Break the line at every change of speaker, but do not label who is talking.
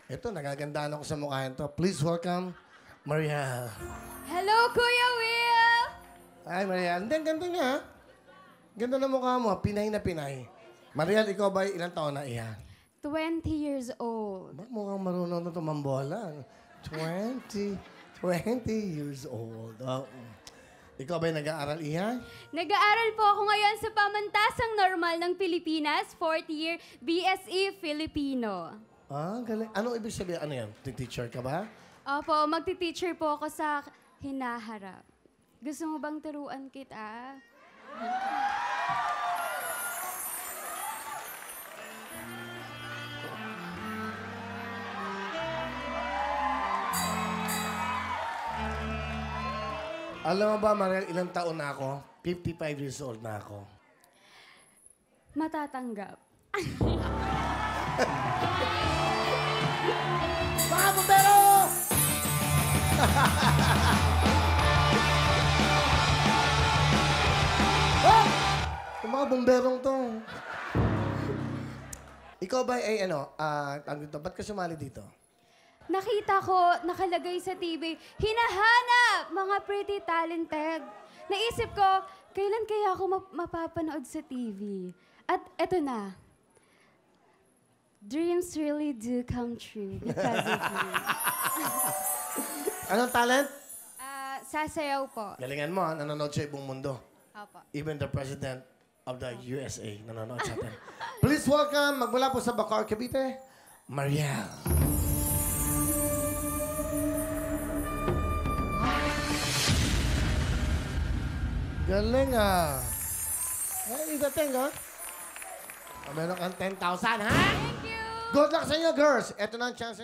Ito, nagagandaan ako sa mukha nito. Please welcome, Mariel.
Hello, Kuya Will!
Hi, Mariel. Hindi, ang ganda niya. Ganda na mukha mo. Pinay na Pinay. Mariel, ikaw ba ilang taon na iyan?
20 years old.
Mukhang marunong na tumambola. 20 years old. Oh. Ikaw ba nag-aaral iyan?
Nag-aaral po ako ngayon sa Pamantasang Normal ng Pilipinas, 4th year BSE Filipino.
Ah, galing. Anong ibig sabihin? Ano yan? Teacher ka ba?
Opo, magti-teacher po ako sa hinaharap. Gusto mo bang turuan kita?
Alam mo ba, Mariel, ilang taon na ako? 55 years old na ako.
Matatanggap.
Mga bombero! Oh! Yung mga bomberong to. Ikaw ba ay tawag dito, ba't ka sumali dito?
Nakita ko, nakalagay sa TV, hinahanap mga pretty talented. Naisip ko, kailan kaya ako mapapanood sa TV? At eto na. Dreams really do come true because of you.
Anong talent?
Sasayaw po.
Galingan mo, nanonood sa ibang mundo.
Opo.
Even the President of the USA nanonood sa atin. Please welcome, magmula po sa Bacoor, Cavite, Mariel. Galing ah. Ay, dating ah. Meron kang 10,000, ha?
Thank you!
Good luck sa inyo, girls. Ito na ang chance.